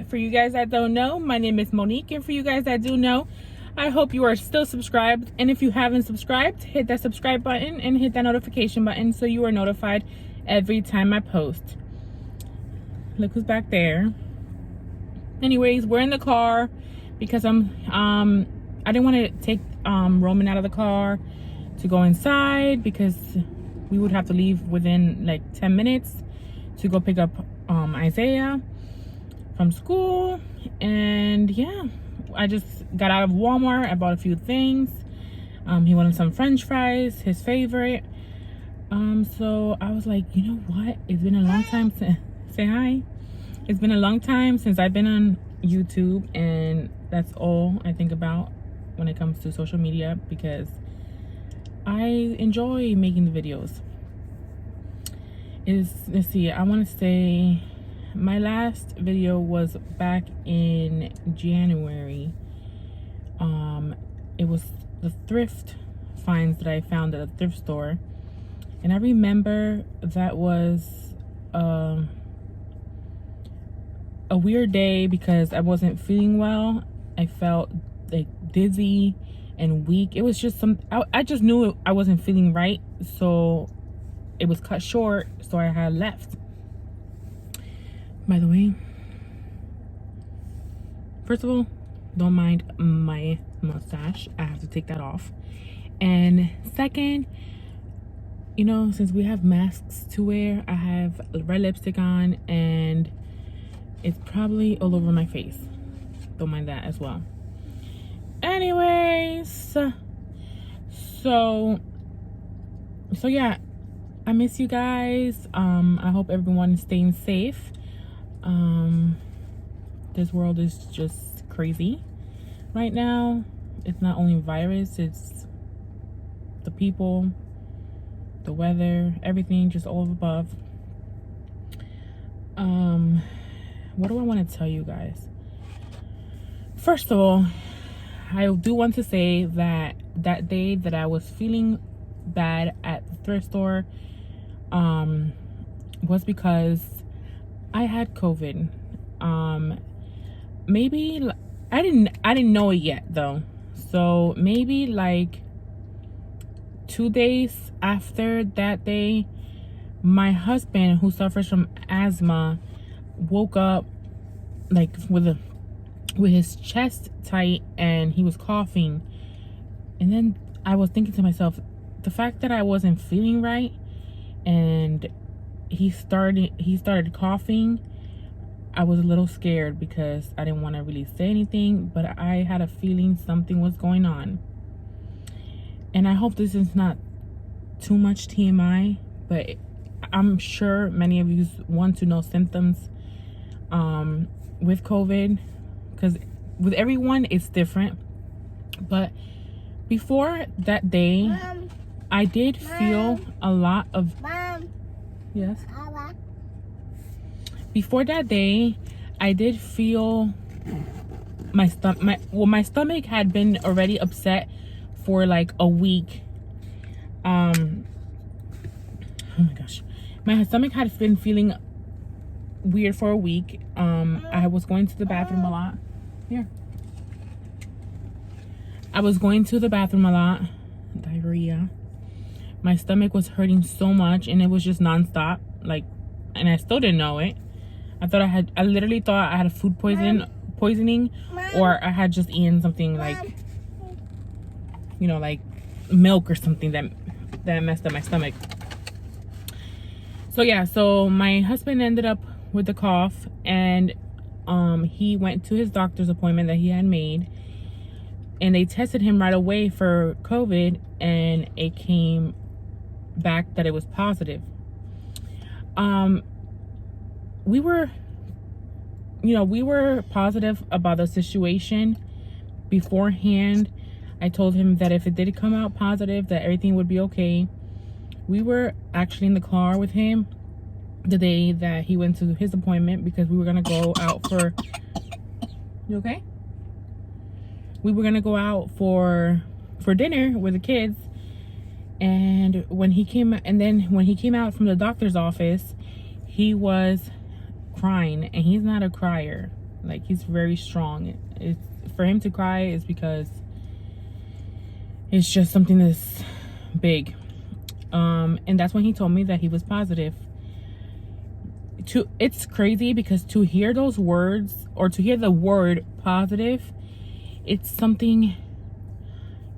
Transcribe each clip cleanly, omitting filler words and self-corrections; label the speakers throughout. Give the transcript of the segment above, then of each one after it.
Speaker 1: For you guys that don't know, my name is Monique, and for you guys that do know, I hope you are still subscribed. And if you haven't subscribed, hit that subscribe button and hit that notification button so you are notified every time I post. Look who's back there. Anyways, we're in the car because I didn't want to take Roman out of the car to go inside because we would have to leave within like 10 minutes to go pick up Isaiah from school. And yeah, I just got out of Walmart. I bought a few things. He wanted some french fries, his favorite. So I was like, you know what, it's been a long time since say hi. It's been a long time since I've been on YouTube, and that's all I think about when it comes to social media because I enjoy making the videos. Let's see, I want to say my last video was back in January. It was the thrift finds that I found at a thrift store, and I remember that was a weird day because I wasn't feeling well. I felt like dizzy and weak. It was just I just knew I wasn't feeling right, so it was cut short, so I had left. By the way, first of all, don't mind my mustache. I have to take that off. And second, you know, since we have masks to wear, I have red lipstick on and it's probably all over my face. Don't mind that as well. Anyways, so yeah, I miss you guys. I hope everyone is staying safe. This world is just crazy right now. It's not only virus, it's the people, the weather, everything, just all of above. What do I want to tell you guys? First of all, I do want to say that that day that I was feeling bad at the thrift store was because I had COVID. Maybe I didn't know it yet though. So maybe like 2 days after that day, my husband, who suffers from asthma, woke up like with his chest tight and he was coughing. And then I was thinking to myself, the fact that I wasn't feeling right and he started coughing, I was a little scared because I didn't want to really say anything, but I had a feeling something was going on. And I hope this is not too much TMI, but I'm sure many of you want to know symptoms with COVID, because with everyone it's different. But before that day, Mom, I did feel a lot of yes. Before that day, I did feel my stomach had been already upset for like a week. Oh my gosh, my stomach had been feeling weird for a week. I was going to the bathroom a lot. I was going to the bathroom a lot. Diarrhea. My stomach was hurting so much and it was just nonstop. Like, and I still didn't know it. I literally thought I had a food poisoning, or I had just eaten something like, you know, like milk or something that messed up my stomach. So yeah, so my husband ended up with the cough, and he went to his doctor's appointment that he had made, and they tested him right away for COVID, and it came back that it was positive. We were positive about the situation beforehand. I told him that if it did come out positive, that everything would be okay. We were actually in the car with him the day that he went to his appointment because we were gonna go out for. You okay? We were gonna go out for dinner with the kids, and when he came out from the doctor's office, he was crying, and he's not a crier. Like, he's very strong. It's for him to cry is because it's just something that's big. And that's when he told me that he was positive. It's crazy because to hear those words, or to hear the word positive, it's something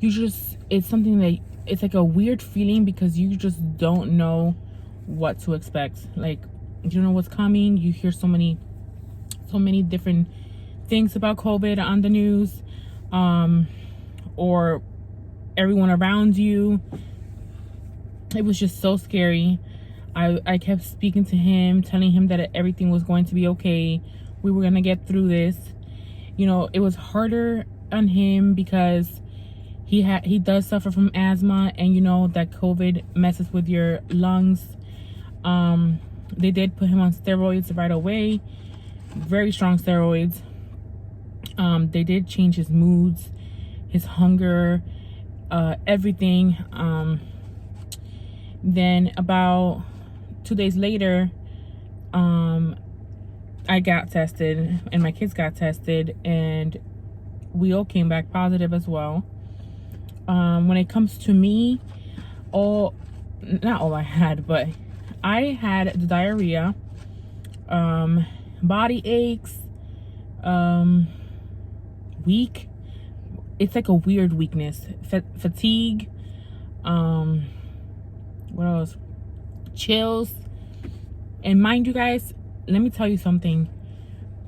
Speaker 1: it's something that it's like a weird feeling, because you just don't know what to expect. Like, you don't know what's coming. You hear so many different things about COVID on the news, or everyone around you. It was just so scary. I kept speaking to him, telling him that everything was going to be okay. We were gonna get through this. You know, it was harder on him because he does suffer from asthma, and you know that COVID messes with your lungs. They did put him on steroids right away, very strong steroids. They did change his moods, his hunger, everything. Then about 2 days later, I got tested, and my kids got tested, and we all came back positive as well. When it comes to me, not all I had, but I had the diarrhea, body aches, weak. It's like a weird weakness, fatigue, what else? Chills. And mind you guys, let me tell you something.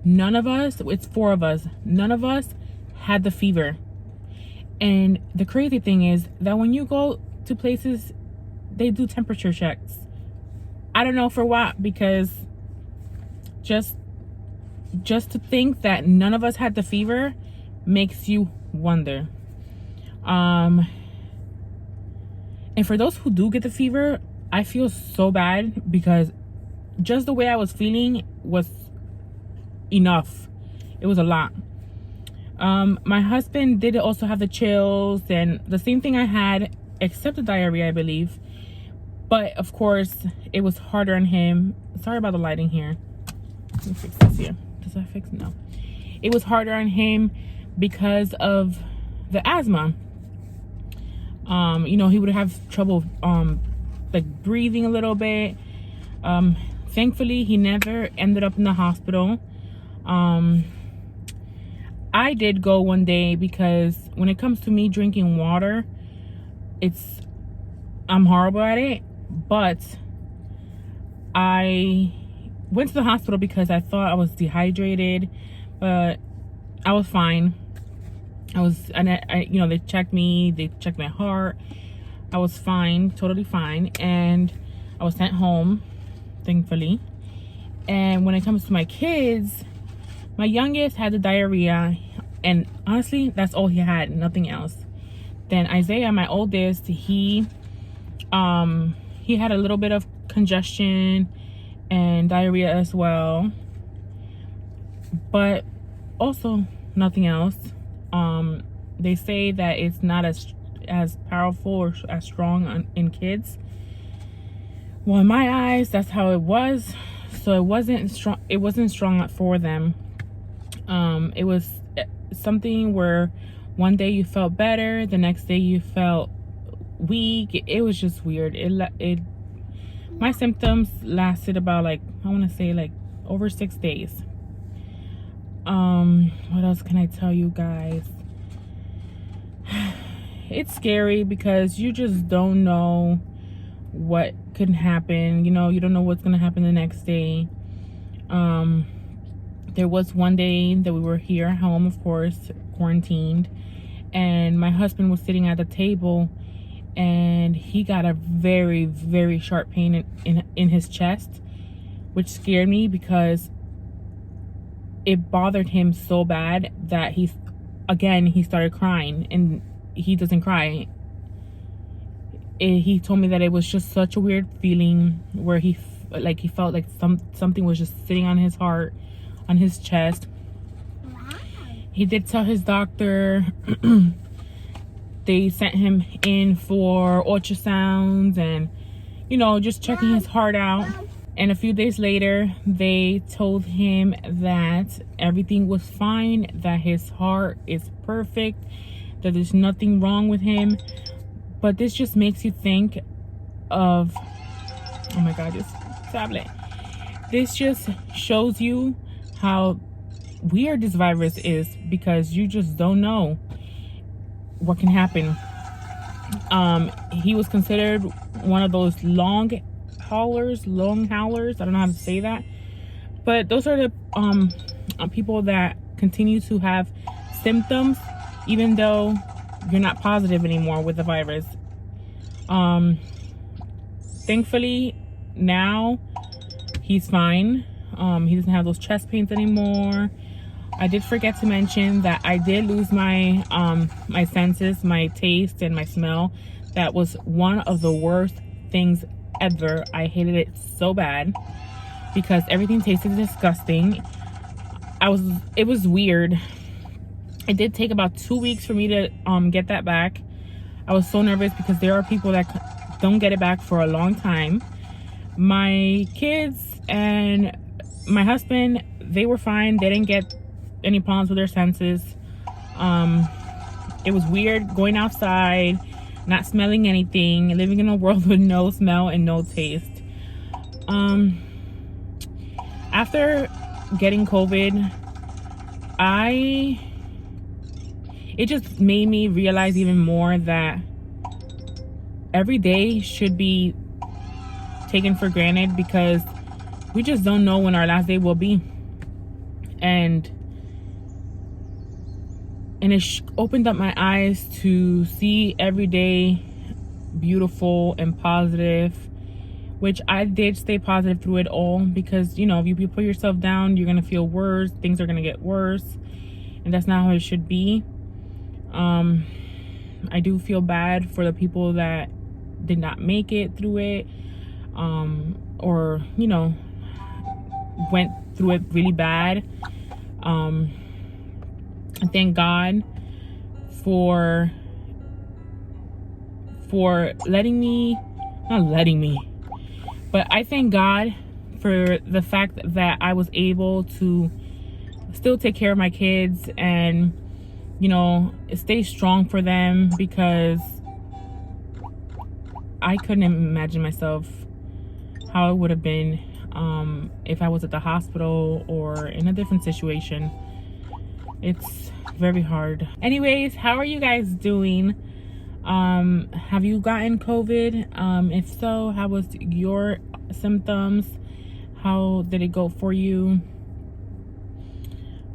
Speaker 1: None of us, it's 4 of us, none of us had the fever. And the crazy thing is that when you go to places, they do temperature checks. I don't know for what, because just to think that none of us had the fever makes you wonder. And for those who do get the fever, I feel so bad, because just the way I was feeling was enough. It was a lot. My husband did also have the chills and the same thing I had, except the diarrhea, I believe. But of course, it was harder on him. Sorry about the lighting here. Let me fix this here. Does that fix? No. It was harder on him because of the asthma. You know, he would have trouble like breathing a little bit. Thankfully, he never ended up in the hospital. I did go one day, because when it comes to me drinking water, I'm horrible at it. But I went to the hospital because I thought I was dehydrated, but I was fine. I you know, they checked me, they checked my heart. I was fine, totally fine, and I was sent home, thankfully. And when it comes to my kids, my youngest had the diarrhea, and honestly, that's all he had, nothing else. Then Isaiah, my oldest, he had a little bit of congestion and diarrhea as well, but also nothing else. They say that it's not as powerful or as strong in kids. Well, in my eyes, that's how it was. So it wasn't strong for them. It was something where one day you felt better, the next day you felt weak. It was just weird. My symptoms lasted about, like, I want to say, like, over 6 days. What else can I tell you guys? It's scary because you just don't know what could happen. You know, you don't know what's gonna happen the next day. There was one day that we were here at home, of course, quarantined, and my husband was sitting at the table, and he got a very, very sharp pain in his chest, which scared me because it bothered him so bad that he started crying, and he doesn't cry. He told me that it was just such a weird feeling where he felt like something was just sitting on his heart, on his chest. Wow. He did tell his doctor. They sent him in for ultrasounds and, you know, just checking his heart out. And a few days later, they told him that everything was fine, that his heart is perfect, that there's nothing wrong with him. But this just makes you think of, oh my God, this tablet. This just shows you how weird this virus is, because you just don't know what can happen. He was considered one of those long haulers. I don't know how to say that, but those are the people that continue to have symptoms even though you're not positive anymore with the virus. Thankfully now he's fine. He doesn't have those chest pains anymore. I did forget to mention that I did lose my my senses, my taste and my smell. That was one of the worst things ever. I hated it so bad because everything tasted disgusting. It was weird. It did take about 2 weeks for me to get that back. I was so nervous because there are people that don't get it back for a long time. My kids and my husband, they were fine. They didn't get any problems with their senses. It was weird going outside, not smelling anything, living in a world with no smell and no taste. After getting COVID, it just made me realize even more that every day should be taken for granted, because we just don't know when our last day will be. And it opened up my eyes to see every day beautiful and positive, which I did stay positive through it all, because, you know, if you put yourself down, you're going to feel worse. Things are going to get worse, and that's not how it should be. I do feel bad for the people that did not make it through it, or, you know, went through it really bad. I thank God for not letting me, but I thank God for the fact that I was able to still take care of my kids and, you know, stay strong for them, because I couldn't imagine myself how it would have been if I was at the hospital or in a different situation. It's very hard. Anyways, how are you guys doing? Have you gotten COVID? If so, how was your symptoms? How did it go for you?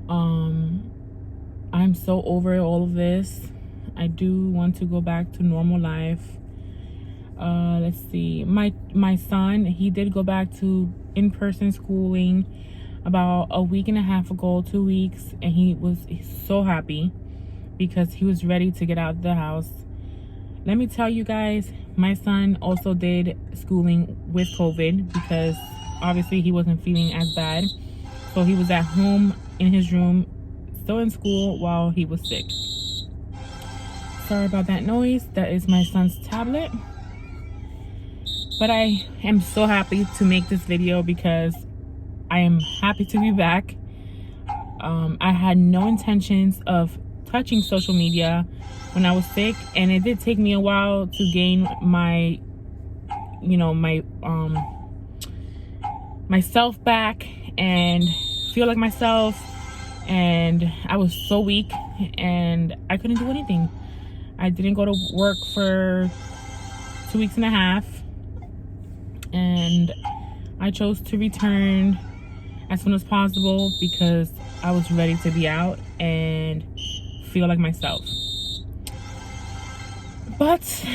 Speaker 1: I'm so over all of this. I do want to go back to normal life. Let's see. My son, he did go back to in-person schooling about a week and a half ago, 2 weeks, and he's so happy because he was ready to get out of the house. Let me tell you guys, my son also did schooling with COVID, because obviously he wasn't feeling as bad. So he was at home in his room, still in school while he was sick. Sorry about that noise. That is my son's tablet. But I am so happy to make this video because I am happy to be back. I had no intentions of touching social media when I was sick, and it did take me a while to gain my, you know, myself back and feel like myself. And I was so weak and I couldn't do anything. I didn't go to work for 2 weeks and a half, and I chose to return as soon as possible because I was ready to be out and feel like myself. But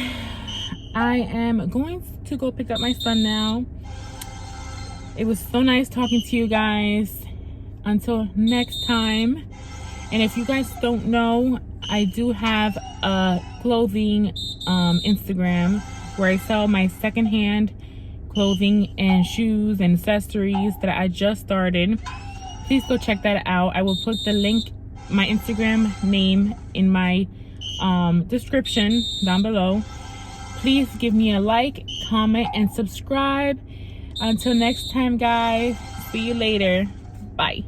Speaker 1: I am going to go pick up my son now. It was so nice talking to you guys. Until next time. And if you guys don't know, I do have a clothing Instagram where I sell my secondhand clothing and shoes and accessories that I just started. Please go check that out. I will put the link, my Instagram name, in my description down below. Please give me a like, comment, and subscribe. Until next time, guys. See you later. Bye.